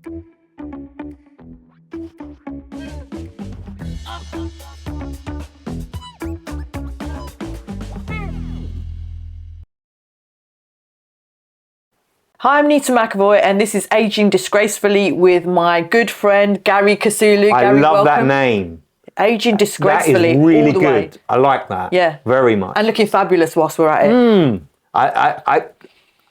Hi, I'm Nita McEvoy, and this is Ageing Disgracefully with my good friend Garry Kousoulou. I love that name. Ageing Disgracefully. That is really all the good. way. I like that. Yeah. Very much. And looking fabulous whilst we're at it. I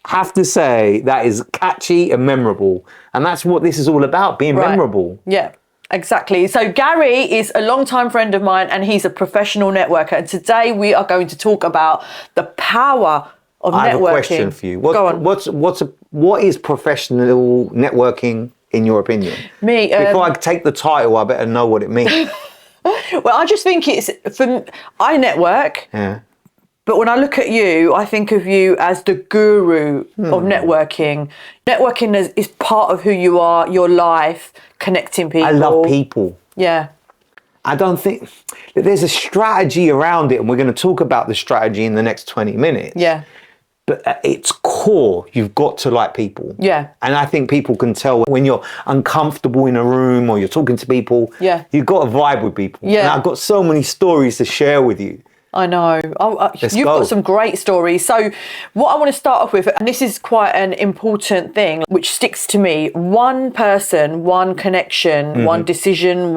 have to say that is catchy and memorable. And that's what this is all about, being memorable. Yeah. Exactly. So Garry is a longtime friend of mine and he's a professional networker. And today we are going to talk about the power of networking. I have a question for you. Go on. What is professional networking in your opinion? Before I take the title, I better know what it means. Well, I just think I network. Yeah. But when I look at you, I think of you as the guru of networking. Networking is part of who you are, your life, connecting people. I love people. Yeah. I don't think there's a strategy around it, and we're going to talk about the strategy in the next 20 minutes. Yeah. But at its core, you've got to like people. Yeah. And I think people can tell when you're uncomfortable in a room or you're talking to people. Yeah. You've got to vibe with people. Yeah. And I've got so many stories to share with you. I know. You've got some great stories. So what I want to start off with, and this is quite an important thing, which sticks to me, one person, one connection, one decision,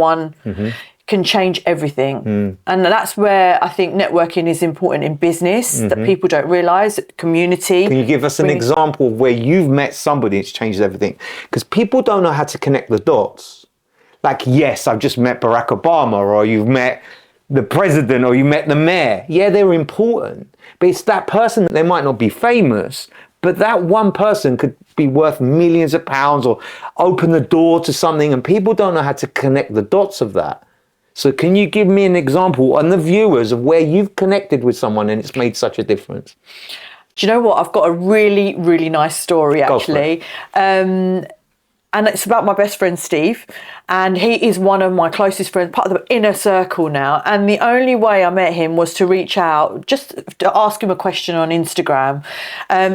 can change everything. And that's where I think networking is important in business that people don't realise, community. Can you give us an example of where you've met somebody that's changed everything? Because people don't know how to connect the dots. Like, yes, I've just met Barack Obama, or you've met the president, or you met the mayor. Yeah, they're important. But it's that person that they might not be famous, but that one person could be worth millions of pounds or open the door to something, and people don't know how to connect the dots of that. So can you give me an example and the viewers of where you've connected with someone and it's made such a difference? Do you know what? I've got a really, really nice story, actually. And it's about my best friend, Steve. And he is one of my closest friends, part of the inner circle now. And the only way I met him was to reach out, just to ask him a question on Instagram.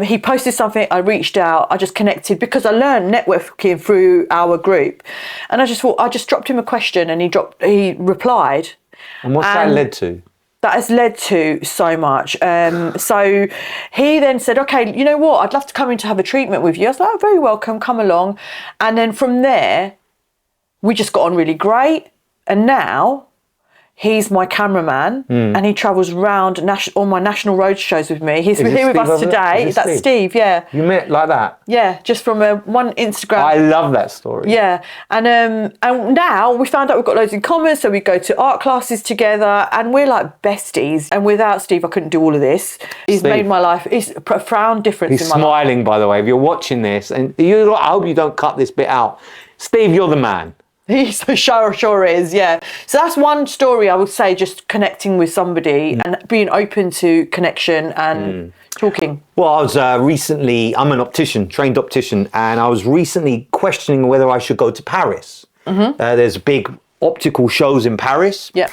He posted something, I reached out, I just connected because I learned networking through our group. And I just thought, I just dropped him a question and he replied. And what's that led to? That has led to so much. So he then said, okay, you know what? I'd love to come in to have a treatment with you. I was like, oh, very welcome, come along. And then from there, we just got on really great. And now he's my cameraman and he travels around all my national road shows with me. He's here with us today. That's Steve, yeah. You met like that? Yeah, just from one Instagram. I love that story. Yeah, and now we found out we've got loads in common, so we go to art classes together and we're like besties. And without Steve, I couldn't do all of this. He's made my life, it's a profound difference in my life. He's smiling, by the way, if you're watching this, and I hope you don't cut this bit out. Steve, you're the man. He's sure is, yeah. So that's one story I would say, just connecting with somebody and being open to connection and talking. Well, I was recently, I'm an optician, trained optician, and I was recently questioning whether I should go to Paris. There's big optical shows in Paris. Yeah.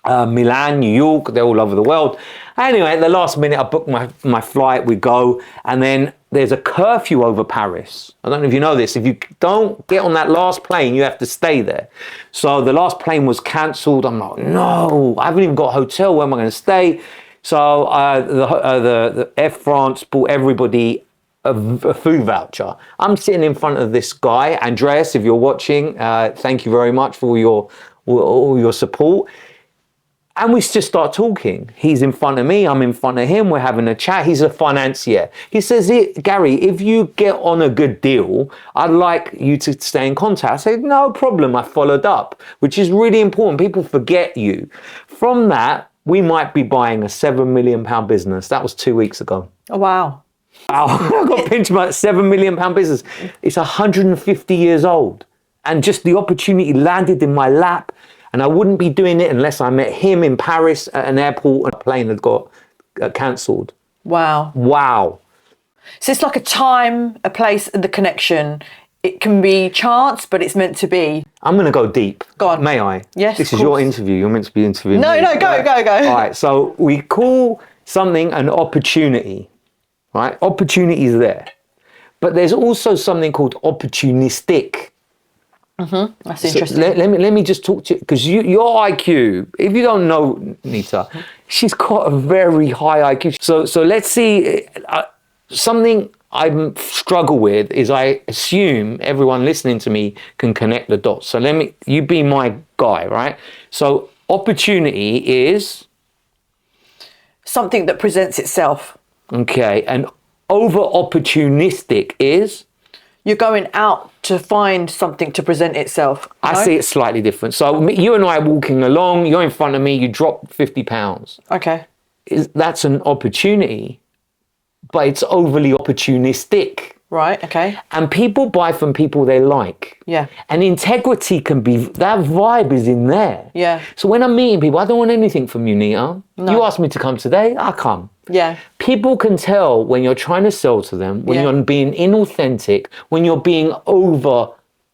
Milan, New York, they're all over the world. Anyway, at the last minute, I booked my flight, we go, and then there's a curfew over Paris. I don't know if you know this. If you don't get on that last plane, you have to stay there. So the last plane was cancelled. I'm like, no, I haven't even got a hotel. Where am I going to stay? So the Air France bought everybody a food voucher. I'm sitting in front of this guy, Andreas, if you're watching, thank you very much for all your support. And we just start talking. He's in front of me, I'm in front of him, we're having a chat. He's a financier. He says, Garry, if you get on a good deal, I'd like you to stay in contact. I said, no problem. I followed up, which is really important. People forget you. From that, we might be buying a £7 million business. That was 2 weeks ago. Oh, wow. I got pinched by a £7 million business. It's 150 years old. And just the opportunity landed in my lap. And I wouldn't be doing it unless I met him in Paris at an airport and a plane had got cancelled. Wow. Wow. So it's like a time, a place, and the connection. It can be chance, but it's meant to be. I'm going to go deep. Go on. May I? Yes, This is your interview. You're meant to be interviewing me. No, go. All right, so we call something an opportunity, right? Opportunity is there. But there's also something called opportunistic. That's interesting. Let me just talk to you, because your IQ, if you don't know Nita, she's got a very high IQ. So let's see, something I struggle with is I assume everyone listening to me can connect the dots. So you be my guy, right? So opportunity is? Something that presents itself. Okay, and over opportunistic is? You're going out to find something to present itself. I see it slightly different. So you and I are walking along, you're in front of me, you drop 50 pounds. Okay. That's an opportunity, but it's overly opportunistic. Right, okay. And people buy from people they like. Yeah. And integrity that vibe is in there. Yeah. So when I'm meeting people, I don't want anything from you, Nita. No. You asked me to come today, I'll come. Yeah. People can tell when you're trying to sell to them, when you're being inauthentic, when you're being over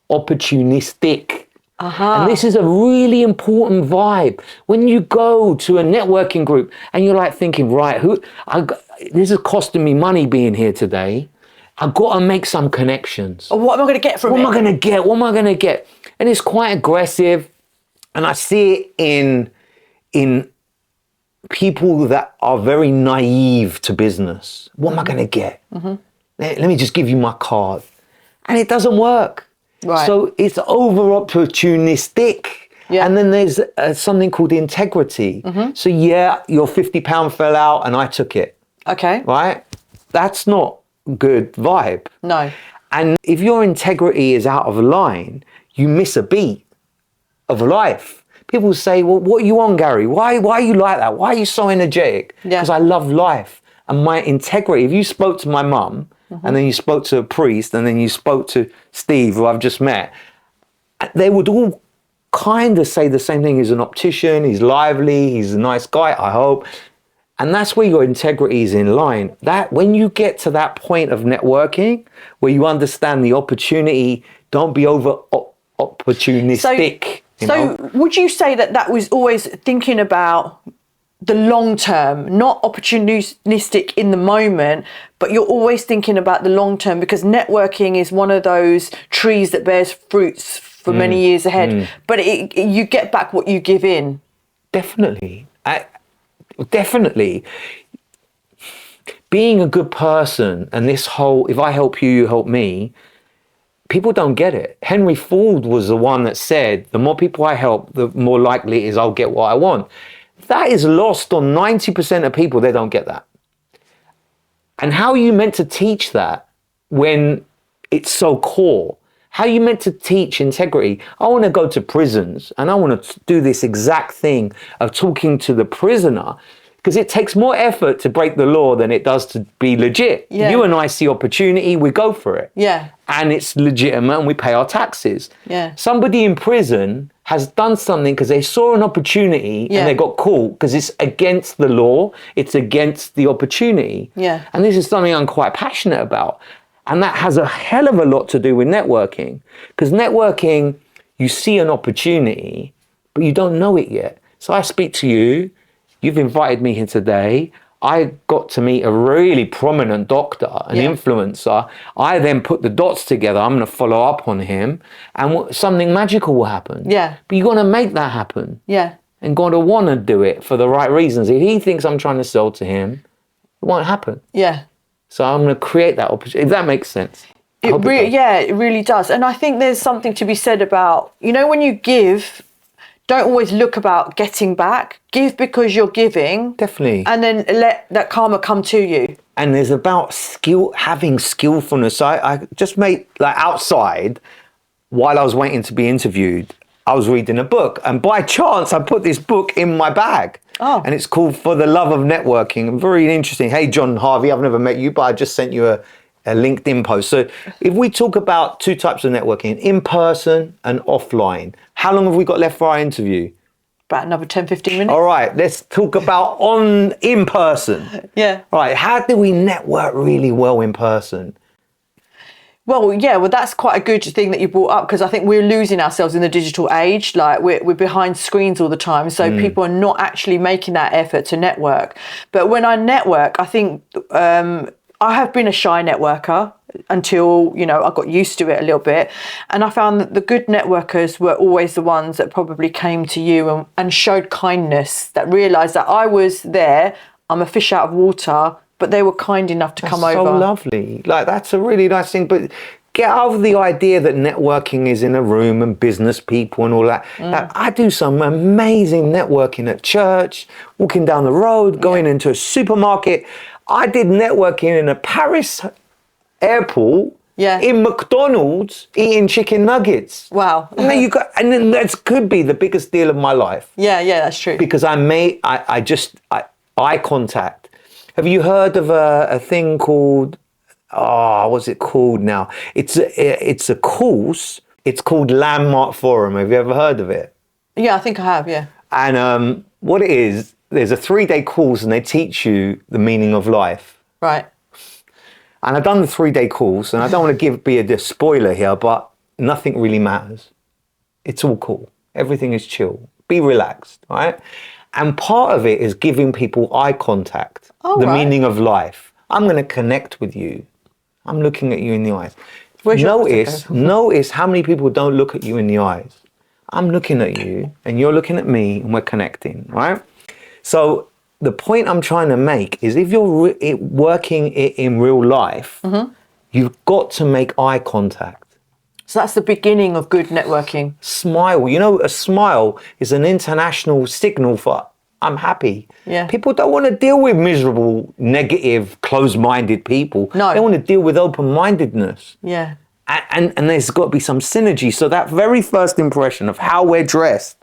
opportunistic. And this is a really important vibe. When you go to a networking group and you're like thinking, right, this is costing me money being here today. I've got to make some connections. What am I going to get from it? What am I going to get? And it's quite aggressive. And I see it in people that are very naive to business. What am I going to get? Let me just give you my card. And it doesn't work. Right. So it's over opportunistic. Yeah. And then there's something called integrity. So your £50 fell out and I took it. Okay. Right? That's not good vibe. No. And if your integrity is out of line, you miss a beat of life. People say, well, what are you on, Garry? Why are you like that? Why are you so energetic? Yeah. Because I love life. And my integrity, if you spoke to my mum, and then you spoke to a priest, and then you spoke to Steve, who I've just met, they would all kind of say the same thing. He's an optician, he's lively, he's a nice guy, I hope. And that's where your integrity is in line. That when you get to that point of networking, where you understand the opportunity, don't be over opportunistic. So would you say that was always thinking about the long term, not opportunistic in the moment, but you're always thinking about the long term, because networking is one of those trees that bears fruits for many years ahead, but you get back what you give in. Definitely. Definitely. Being a good person and this whole, if I help you, you help me, people don't get it. Henry Ford was the one that said, the more people I help, the more likely it is I'll get what I want. That is lost on 90% of people. They don't get that. And how are you meant to teach that when it's so core? How are you meant to teach integrity? I want to go to prisons and I want to do this exact thing of talking to the prisoner, because it takes more effort to break the law than it does to be legit. Yeah. You and I see opportunity, we go for it. Yeah. And it's legitimate and we pay our taxes. Yeah. Somebody in prison has done something because they saw an opportunity and they got caught because it's against the law, it's against the opportunity. Yeah. And this is something I'm quite passionate about. And that has a hell of a lot to do with networking. Because networking, you see an opportunity, but you don't know it yet. So I speak to you, you've invited me here today. I got to meet a really prominent doctor, an influencer. I then put the dots together. I'm going to follow up on him and something magical will happen. Yeah. But you're going to make that happen. Yeah. And got to want to do it for the right reasons. If he thinks I'm trying to sell to him, it won't happen. Yeah. So I'm going to create that opportunity, if that makes sense. It really does. And I think there's something to be said about, when you give, don't always look about getting back. Give because you're giving. Definitely. And then let that karma come to you. And there's about having skillfulness. I just made, outside, while I was waiting to be interviewed, I was reading a book. And by chance, I put this book in my bag. Oh. And it's called For the Love of Networking. Very interesting. Hey, John Harvey, I've never met you, but I just sent you a LinkedIn post. So if we talk about two types of networking, in person and offline, how long have we got left for our interview? About another 10, 15 minutes. All right, let's talk about in person. Yeah. All right, how do we network really well in person? Well, that's quite a good thing that you brought up, because I think we're losing ourselves in the digital age. We're behind screens all the time. So people are not actually making that effort to network. But when I network, I think I have been a shy networker. until, you know, I got used to it a little bit. And I found that the good networkers were always the ones that probably came to you and showed kindness, that realised that I was there, I'm a fish out of water, but they were kind enough to come over. So lovely. Like, that's a really nice thing. But get over the idea that networking is in a room and business people and all that. Like, I do some amazing networking at church, walking down the road, going into a supermarket. I did networking in a Paris airport, in McDonald's, eating chicken nuggets. Wow. And then and that could be the biggest deal of my life. Yeah, that's true. Because eye contact. Have you heard of a thing called, what's it called now? It's a course. It's called Landmark Forum. Have you ever heard of it? Yeah, I think I have, yeah. And what it is, there's a 3-day course and they teach you the meaning of life. Right. And I've done the 3-day course, and I don't want to be a spoiler here, but nothing really matters. It's all cool. Everything is chill. Be relaxed, right? And part of it is giving people eye contact, meaning of life. I'm going to connect with you. I'm looking at you in the eyes. Notice how many people don't look at you in the eyes. I'm looking at you, and you're looking at me, and we're connecting, right? So the point I'm trying to make is, if you're working in real life, you've got to make eye contact. So that's the beginning of good networking. Smile. You know, a smile is an international signal for I'm happy. Yeah. People don't want to deal with miserable, negative, closed-minded people. No. They want to deal with open-mindedness. Yeah. And there's got to be some synergy. So that very first impression of how we're dressed,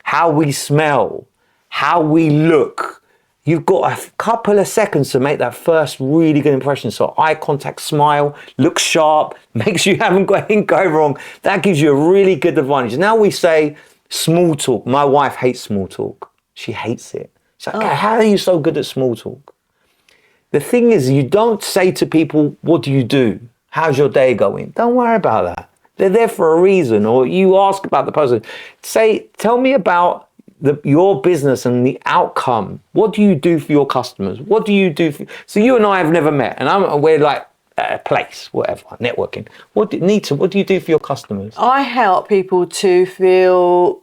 how we smell, how we look, you've got a couple of seconds to make that first really good impression. So eye contact, smile, look sharp, make sure you haven't got anything going wrong. That gives you a really good advantage. Now we say small talk. My wife hates small talk. She hates it. She's like, how are you so good at small talk? The thing is, you don't say to people, what do you do? How's your day going? Don't worry about that. They're there for a reason. Or you ask about the person. Tell me about your business and the outcome. What do you do for your customers? What do you do so you and I have never met, and we're like at a place, whatever, networking. Nita, what do you do for your customers? I help people to feel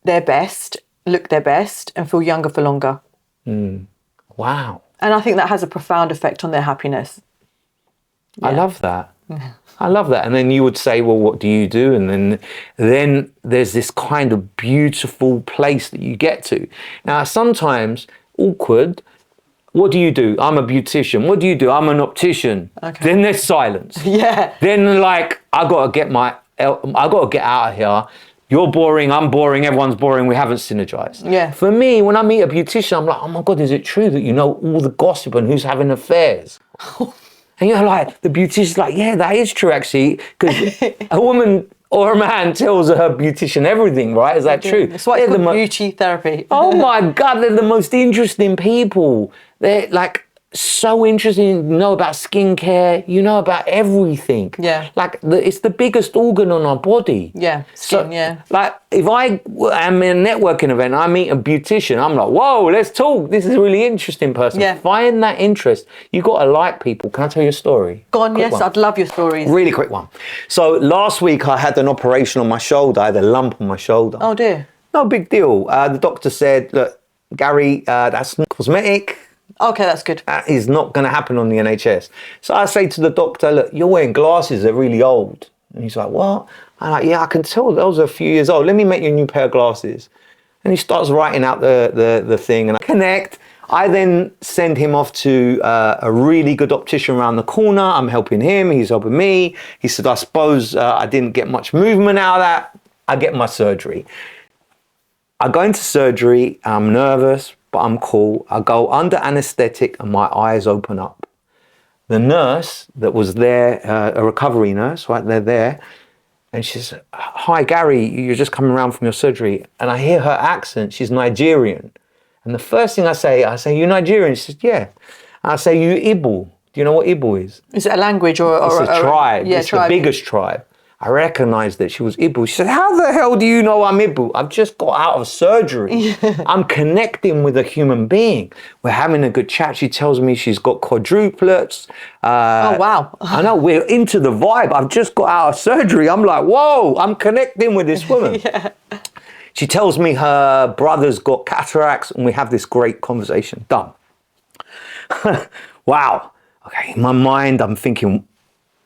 their best, look their best, and feel younger for longer. Wow. And I think that has a profound effect on their happiness. I love that. I love that. And then you would say, well, what do you do? And then there's this kind of beautiful place that you get to. Now, sometimes awkward. What do you do? I'm a beautician. What do you do? I'm an optician. Okay. Then there's silence. Yeah. Then like, I got to get out of here. You're boring, I'm boring, everyone's boring, we haven't synergized. Yeah. For me, when I meet a beautician, I'm like, oh my God, is it true that you know all the gossip and who's having affairs? And you're like, the beautician's like, yeah, that is true actually, because a woman or a man tells her beautician everything, right? Is that true? That's why it's called beauty therapy. Oh my God, they're the most interesting people. They're like so interesting. You know about skincare, you know about everything. Yeah. Like it's the biggest organ on our body. Yeah, skin, yeah. Like if I am in a networking event, I meet a beautician, I'm like, whoa, let's talk. This is a really interesting person. Yeah. Find that interest. You got to like people. Can I tell you a story? Go on, yes, I'd love your stories. Really quick one. So last week I had an operation on my shoulder. I had a lump on my shoulder. Oh dear. No big deal. The doctor said, look, Garry, that's not cosmetic. Okay, that's good. That is not going to happen on the NHS. So I say to the doctor, look, you're wearing glasses, they're really old. And he's like, what? I'm like, yeah, I can tell those are a few years old. Let me make you a new pair of glasses. And he starts writing out the thing and I connect. I then send him off to a really good optician around the corner. I'm helping him, he's helping me. He said, I suppose I didn't get much movement out of that. I get my surgery. I go into surgery, I'm nervous, but I'm cool. I go under anesthetic and my eyes open up. The nurse that was there, a recovery nurse, right, they're there. And she says, hi, Garry, you're just coming around from your surgery. And I hear her accent, she's Nigerian. And the first thing I say, you Nigerian? She says, yeah. And I say, you Igbo. Do you know what Igbo is? Is it a language or it's a tribe. Yeah, it's tribe. the biggest tribe. I recognized that she was Ibu. She said, how the hell do you know I'm Ibu? I've just got out of surgery. I'm connecting with a human being. We're having a good chat. She tells me she's got quadruplets. Oh, wow. I know, we're into the vibe. I've just got out of surgery. I'm like, whoa, I'm connecting with this woman. Yeah. She tells me her brother's got cataracts, and we have this great conversation. Done. Wow. Okay, in my mind, I'm thinking,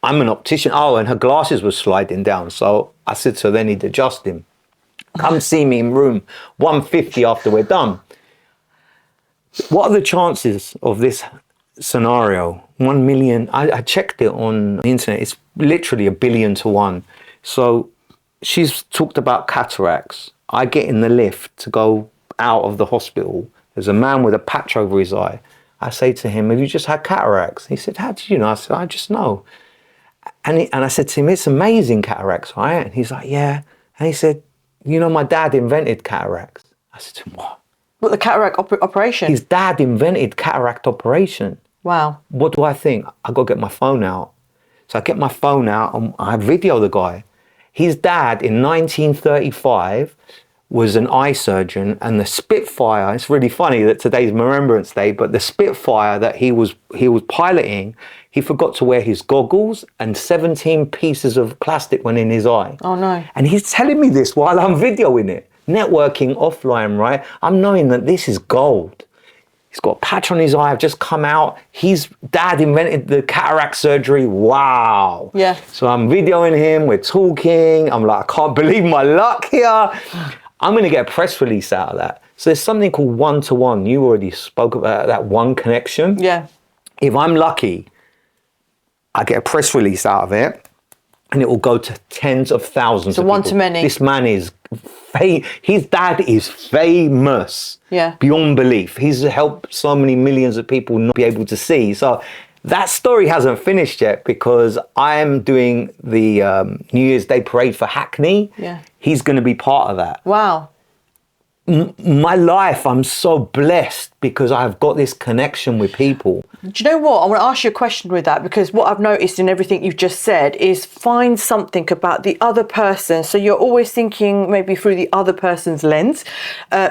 I'm an optician. Oh, and her glasses were sliding down. So I said, so they need to adjust him. Come see me in room 150 after we're done. What are the chances of this scenario? 1 million. I checked it on the internet. It's literally 1 billion to 1. So she's talked about cataracts. I get in the lift to go out of the hospital. There's a man with a patch over his eye. I say to him, have you just had cataracts? He said, how did you know? I said, I just know. And I said to him, it's amazing cataracts, right? And he's like, yeah. And he said, you know, my dad invented cataracts. I said to him, what? What, the cataract operation? His dad invented cataract operation. Wow. What do I think? I got to get my phone out. So I get my phone out and I video the guy. His dad in 1935 was an eye surgeon, and the Spitfire, it's really funny that today's Remembrance Day, but the Spitfire that he was piloting, he forgot to wear his goggles and 17 pieces of plastic went in his eye. Oh no. And he's telling me this while I'm videoing it. Networking offline, right? I'm knowing that this is gold. He's got a patch on his eye. I've just come out. His dad invented the cataract surgery. Wow. Yeah. So I'm videoing him. We're talking. I'm like, I can't believe my luck here. I'm going to get a press release out of that. So there's something called one-to-one. You already spoke about that one connection. Yeah. If I'm lucky, I get a press release out of it, and it will go to tens of thousands of people. So one to many. This man is, his dad is famous. Yeah. Beyond belief. He's helped so many millions of people not be able to see. So that story hasn't finished yet, because I'm doing the New Year's Day parade for Hackney. Yeah. He's going to be part of that. Wow. My life, I'm so blessed because I've got this connection with people. Do you know what? I want to ask you a question with that, because what I've noticed in everything you've just said is find something about the other person. So you're always thinking maybe through the other person's lens.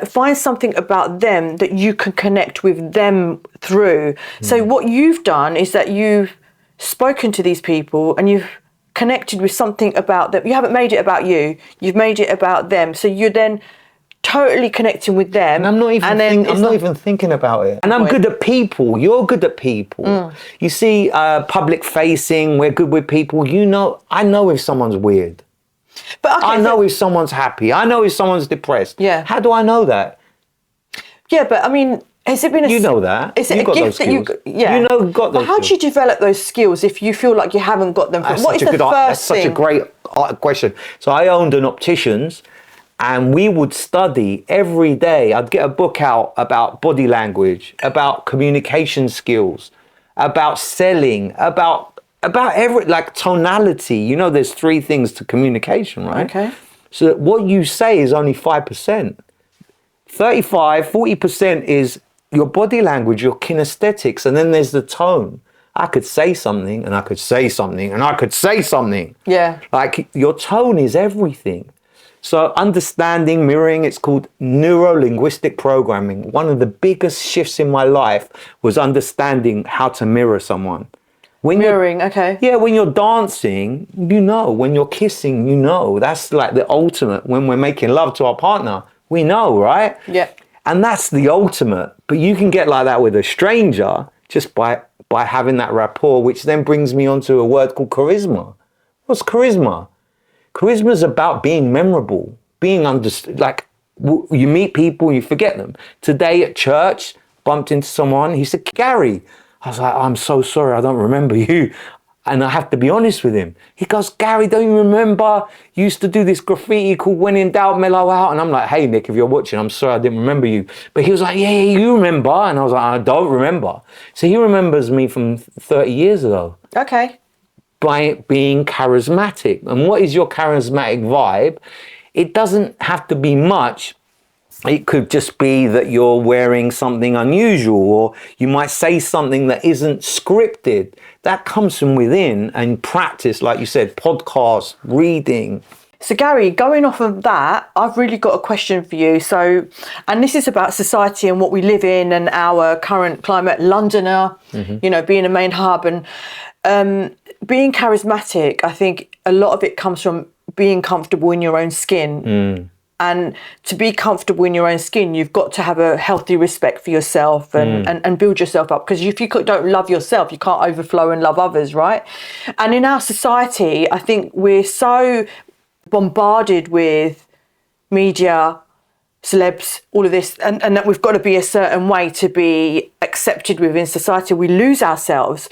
Find something about them that you can connect with them through. So what you've done is that you've spoken to these people and you've connected with something about them. You haven't made it about you. You've made it about them. So you're then totally connecting with them. And I'm not even thinking about it. And I'm good at people. You're good at people. You see, public facing, we're good with people. You know, I know if someone's weird. But okay, I know if someone's happy. I know if someone's depressed. Yeah. How do I know that? Yeah, but I mean, has it been you know that. Is it a gift that you? Yeah. You know, got those. But how do you develop those skills if you feel like you haven't got them? That's What is the first thing? That's such a great question. So I owned an optician's, and we would study every day. I'd get a book out about body language, about communication skills, about selling, about every, like tonality. You know, there's 3 things to communication, right? Okay. So what you say is only 5%. 40% is your body language, your kinesthetics, and then there's the tone. I could say something, and I could say something, and I could say something. Yeah. Like, your tone is everything. So understanding, mirroring, it's called neuro-linguistic programming. One of the biggest shifts in my life was understanding how to mirror someone. Mirroring, okay. Yeah, when you're dancing, you know. When you're kissing, you know. That's like the ultimate. When we're making love to our partner, we know, right? Yeah. And that's the ultimate. But you can get like that with a stranger just by having that rapport, which then brings me onto a word called charisma. What's charisma? Charisma is about being memorable, being understood. Like, you meet people, you forget them. Today at church, bumped into someone. He said, Gary. I was like, I'm so sorry, I don't remember you. And I have to be honest with him. He goes, Gary, don't you remember? You used to do this graffiti called When in Doubt, Mellow Out. And I'm like, hey, Nick, if you're watching, I'm sorry I didn't remember you. But he was like, yeah, you remember. And I was like, I don't remember. So he remembers me from 30 years ago. Okay. By being charismatic. And what is your charismatic vibe? It doesn't have to be much, It could just be that you're wearing something unusual, or you might say something that isn't scripted. That comes from within, and practice, like you said, podcasts, reading. So Garry, going off of that, I've really got a question for you. So, and this is about society and what we live in and our current climate. Londoner, you know, being a main hub and being charismatic, I think a lot of it comes from being comfortable in your own skin. And to be comfortable in your own skin, you've got to have a healthy respect for yourself and build yourself up. Because if you don't love yourself, you can't overflow and love others, right? And in our society, I think we're so bombarded with media, celebs, all of this, and that we've got to be a certain way to be accepted within society. We lose ourselves.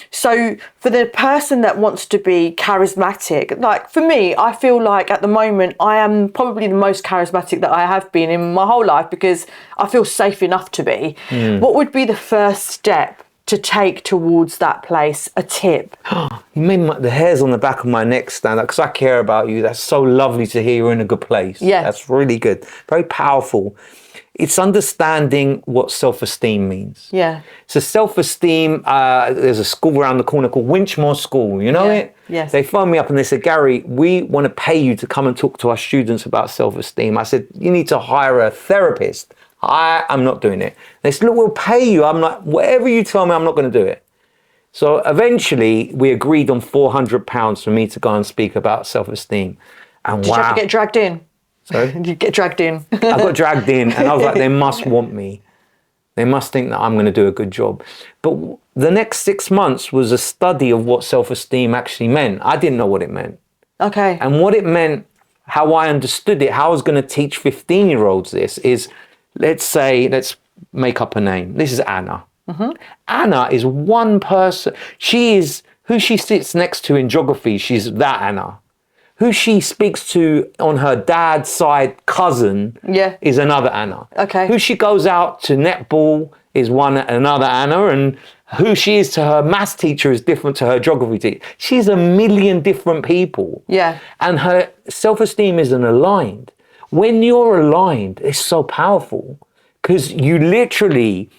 So for the person that wants to be charismatic, like for me, I feel like at the moment I am probably the most charismatic that I have been in my whole life because I feel safe enough to be. What would be the first step to take towards that place? A tip? You made the hairs on the back of my neck stand up because I care about you. That's so lovely to hear you're in a good place. Yeah. That's really good. Very powerful. It's understanding what self-esteem means. Yeah. So self-esteem, there's a school around the corner called Winchmore School. You know it? Yes. They phoned me up and they said, Garry, we want to pay you to come and talk to our students about self-esteem. I said, you need to hire a therapist. I'm not doing it. They said, look, we'll pay you. I'm like, whatever you tell me, I'm not going to do it. So eventually we agreed on £400 for me to go and speak about self-esteem. And Did you have to get dragged in? Sorry? Did you get dragged in? I got dragged in and I was like, they must want me. They must think that I'm going to do a good job. But the next 6 months was a study of what self-esteem actually meant. I didn't know what it meant. Okay. And what it meant, how I understood it, how I was going to teach 15-year-olds this is, let's make up a name. This is Anna. Anna is one person. She is who she sits next to in geography. She's that Anna. Who she speaks to on her dad's side cousin is another Anna. Okay. Who she goes out to netball is another Anna, and who she is to her maths teacher is different to her geography teacher. She's a million different people. Yeah. And her self-esteem isn't aligned. When you're aligned, it's so powerful because you literally,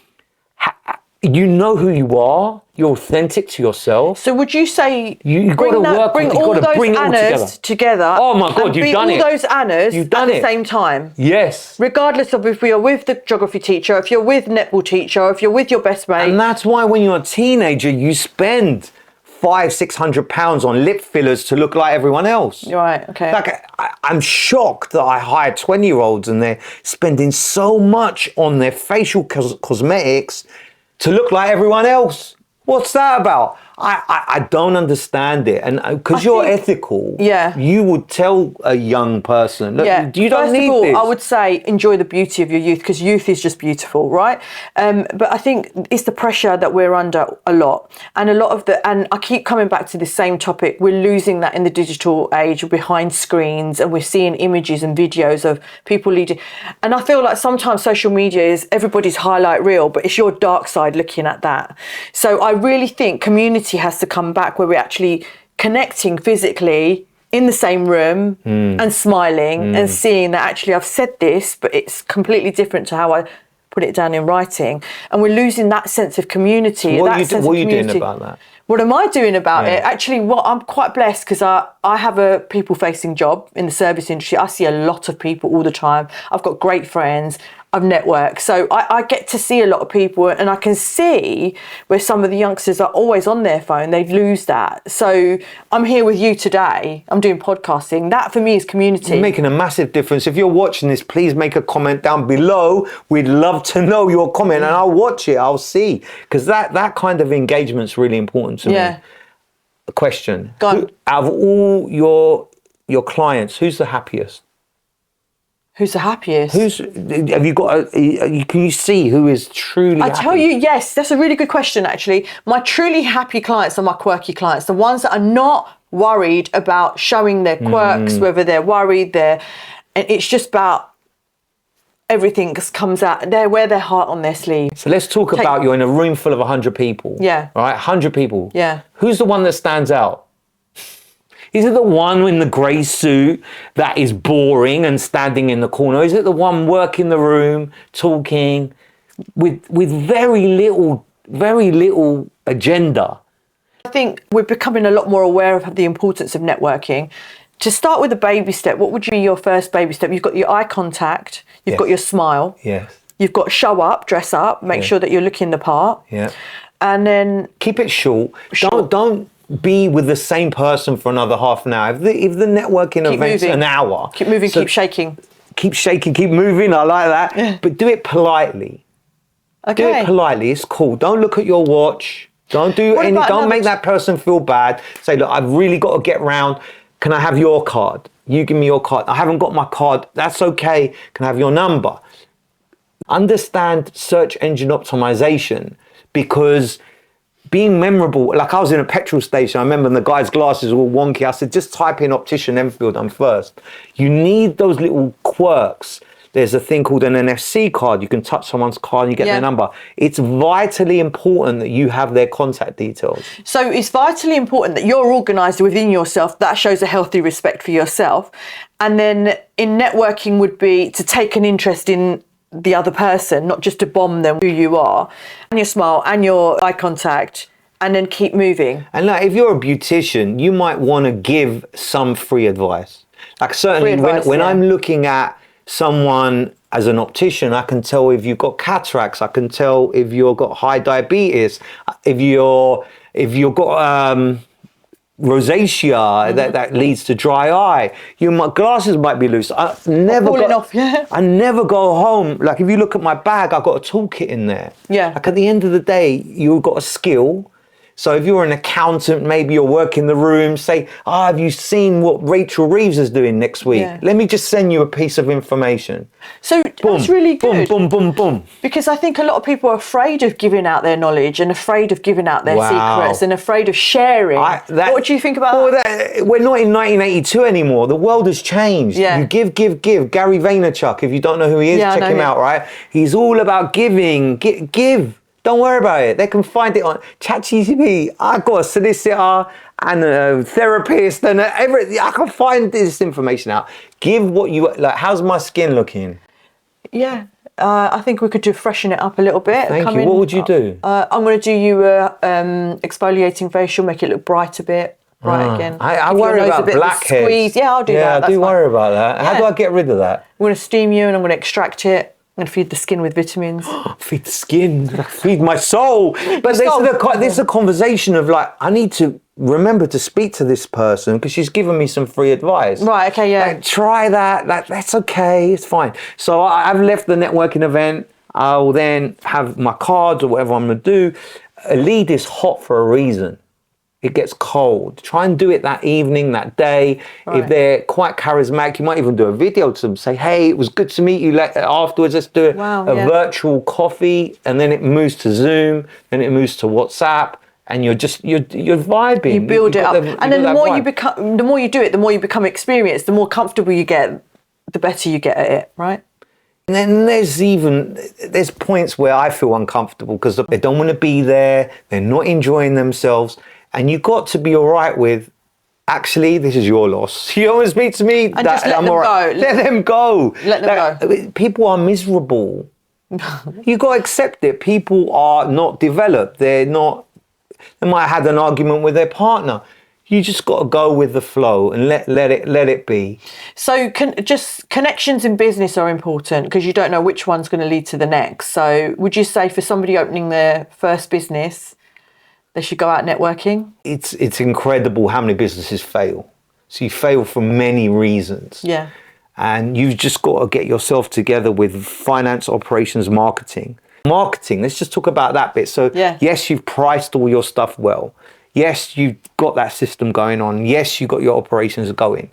you know who you are. You're authentic to yourself. So would you say you've got to work bring on it. all You've got to those bring it all Annas together? Oh my God, you've done it. All those Annas You've done at it. the same time. Yes. Regardless of if we are with the geography teacher, if you're with netball teacher, or if you're with your best mate. And that's why when you're a teenager, you spend £500-600 on lip fillers to look like everyone else. Right, okay. Like, I'm shocked that I hire 20-year-olds and they're spending so much on their facial cosmetics to look like everyone else. What's that about? I don't understand it. And because you're ethical, you would tell a young person, look, you don't need First of all, this. I would say enjoy the beauty of your youth because youth is just beautiful, right? But I think it's the pressure that we're under a lot. And a lot of and I keep coming back to the same topic. We're losing that in the digital age. We're behind screens and we're seeing images and videos of people leading. And I feel like sometimes social media is everybody's highlight reel, but it's your dark side looking at that. So I really think community has to come back where we're actually connecting physically in the same room and smiling and seeing that actually I've said this, but it's completely different to how I put it down in writing. And we're losing that sense of community. So what are you doing about that? What am I doing about it? Actually, I'm quite blessed because I have a people-facing job in the service industry. I see a lot of people all the time. I've got great friends. I've networked. So I get to see a lot of people and I can see where some of the youngsters are always on their phone. They lose that. So I'm here with you today. I'm doing podcasting. That for me is community. You're making a massive difference. If you're watching this, please make a comment down below. We'd love to know your comment and I'll watch it. I'll see. Because that kind of engagement is really important to me. A question. Go on. Out of all your clients, who's the happiest? Who's the happiest? Have you got can you see who is truly happy? I tell you, yes, that's a really good question, actually. My truly happy clients are my quirky clients, the ones that are not worried about showing their quirks, whether they're worried, and it's just about everything just comes out. They wear their heart on their sleeve. So let's talk about you're in a room full of 100 people. Yeah. Right, 100 people. Yeah. Who's the one that stands out? Is it the one in the grey suit that is boring and standing in the corner? Is it the one working the room, talking with very little agenda? I think we're becoming a lot more aware of the importance of networking. To start with a baby step, what would be your first baby step? You've got your eye contact, you've got your smile. Yes. You've got show up, dress up, make sure that you're looking the part. Yeah. And then keep it short. Don't be with the same person for another half an hour. If the networking event's an hour. Keep moving, keep shaking. Keep shaking, keep moving. I like that. Yeah. But do it politely. Okay. Do it politely. It's cool. Don't look at your watch. Don't make that person feel bad. Say, look, I've really got to get round. Can I have your card? You give me your card. I haven't got my card. That's okay. Can I have your number? Understand search engine optimization, because being memorable, like I was in a petrol station, I remember the guy's glasses were all wonky. I said, just type in Optician Enfield, I'm first. You need those little quirks. There's a thing called an NFC card. You can touch someone's card and you get their number. It's vitally important that you have their contact details. So it's vitally important that you're organised within yourself. That shows a healthy respect for yourself. And then in networking would be to take an interest in the other person, not just to bomb them who you are, and your smile and your eye contact, and then keep moving. And like, if you're a beautician, you might want to give some free advice. Like certainly when I'm looking at someone as an optician, I can tell if you've got cataracts, I can tell if you've got high diabetes, if you've got rosacea that leads to dry eye. Your glasses might be loose. I never go home. Like if you look at my bag, I've got a toolkit in there. Yeah. Like at the end of the day, you've got a skill. So if you're an accountant, maybe you're working the room, say, have you seen what Rachel Reeves is doing next week? Yeah. Let me just send you a piece of information. So that's really good. Boom, boom, boom, boom. Because I think a lot of people are afraid of giving out their knowledge and afraid of giving out their secrets and afraid of sharing. What do you think about that? We're not in 1982 anymore. The world has changed. Yeah. You give. Gary Vaynerchuk, if you don't know who he is, check him out, right? He's all about giving. Give. Don't worry about it. They can find it on ChatGPT. I've got a solicitor and a therapist and everything. I can find this information out. Give what you like. How's my skin looking? Yeah, I think we could freshen it up a little bit. Thank you. What would you do? I'm going to do you a exfoliating facial, make it look bright a bit. Right again. I worry about blackheads. Yeah, I'll do that. Yeah, I do worry about that. How do I get rid of that? I'm going to steam you and I'm going to extract it. I'm going to feed the skin with vitamins. Feed the skin, feed my soul. But this is a conversation of like, I need to remember to speak to this person because she's given me some free advice. Right, okay, yeah. Like, try that, that's okay, it's fine. So I've left the networking event. I'll then have my cards or whatever I'm going to do. A lead is hot for a reason. It gets cold. Try and do it that evening, that day. Right. If they're quite charismatic, you might even do a video to them. Say, hey, it was good to meet you. Afterwards, let's do a virtual coffee. And then it moves to Zoom. Then it moves to WhatsApp. And you're vibing. You build it up. And then the more you do it, the more you become experienced. The more comfortable you get, the better you get at it, right? And then there's points where I feel uncomfortable because they don't want to be there. They're not enjoying themselves. And you've got to be all right with, actually, this is your loss. You always speak to me. And just let them go. Let them go. Let them go. People are miserable. You've got to accept it. People are not developed. They might have had an argument with their partner. You just got to go with the flow and let it be. So just connections in business are important because you don't know which one's going to lead to the next. So would you say for somebody opening their first business, they should go out networking? It's incredible how many businesses fail. So you fail for many reasons. Yeah. And you've just got to get yourself together with finance, operations, marketing. Marketing, let's just talk about that bit. So yes, you've priced all your stuff well. Yes, you've got that system going on. Yes, you've got your operations going.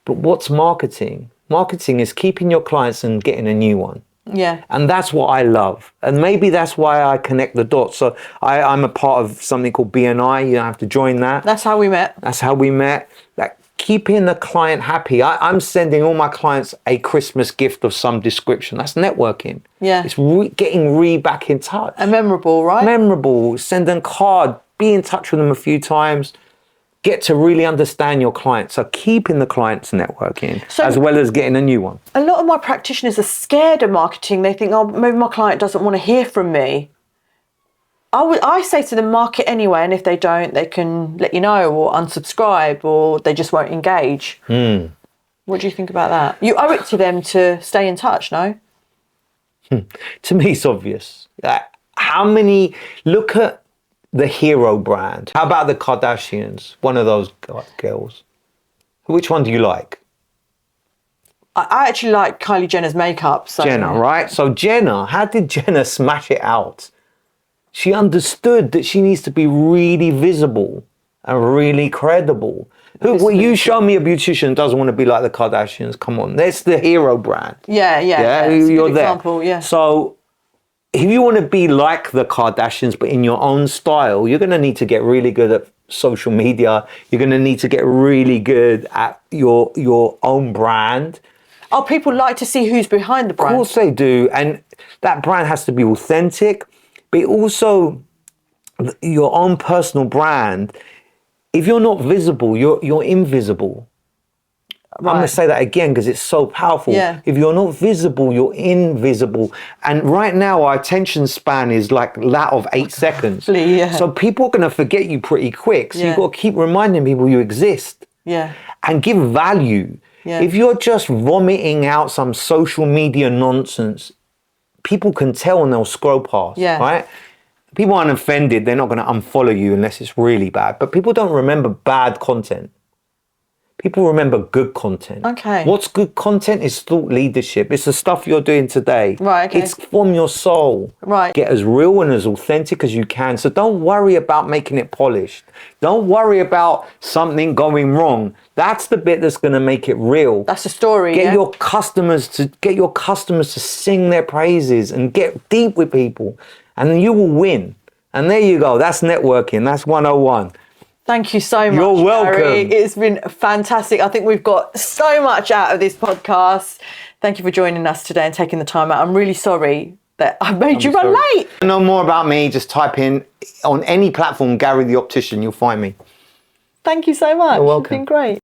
But what's marketing? Marketing is keeping your clients and getting a new one. Yeah. And that's what I love. And maybe that's why I connect the dots. So I'm a part of something called BNI. You don't have to join that. That's how we met. Like keeping the client happy. I'm sending all my clients a Christmas gift of some description. That's networking. Yeah. It's getting back in touch. And memorable, right? Memorable. Send them a card. Be in touch with them a few times. get to really understand your clients. So keeping the clients networking So- as well as getting a new one. A lot of my practitioners are scared of marketing. They think, oh, maybe my client doesn't want to hear from me. I say to them, market anyway, and if they don't, they can let you know or unsubscribe, or they just won't engage. What do you think about that? You owe it to them to stay in touch, no? To me, it's obvious. Look at the hero brand. How about the Kardashians? One of those girls. Which one do you like? I actually like Kylie Jenner's makeup. So. Jenner, right? So Jenner, how did Jenner smash it out? She understood that she needs to be really visible and really credible. You show me a beautician who doesn't want to be like the Kardashians. Come on, that's the hero brand. Yeah. You're a good there. Example, yeah. So if you want to be like the Kardashians, but in your own style, you're going to need to get really good at social media. You're going to need to get really good at your own brand. Oh, people like to see who's behind the brand. Of course they do. And that brand has to be authentic, but also your own personal brand. If you're not visible, you're invisible. Right. I'm going to say that again because it's so powerful. Yeah. If you're not visible, you're invisible. And right now, our attention span is like that of 8 seconds. Yeah. So people are going to forget you pretty quick. So Yeah. you've got to keep reminding people you exist. Yeah. And give value. Yeah. If you're just vomiting out some social media nonsense, people can tell and they'll scroll past. Yeah. Right? People aren't offended. They're not going to unfollow you unless it's really bad. But people don't remember bad content. People remember good content. Okay. What's good content is thought leadership. It's the stuff you're doing today. Right, okay. It's from your soul. Right. Get as real and as authentic as you can. So don't worry about making it polished. Don't worry about something going wrong. That's the bit that's going to make it real. That's the story. Get your customers to sing their praises and get deep with people, and then you will win. And there you go. That's networking. That's 101. Thank you so much. You're welcome. Garry. It's been fantastic. I think we've got so much out of this podcast. Thank you for joining us today and taking the time out. I'm really sorry that I made you run late. To know more about me, just type in on any platform, Garry the Optician, you'll find me. Thank you so much. You're welcome. It's been great.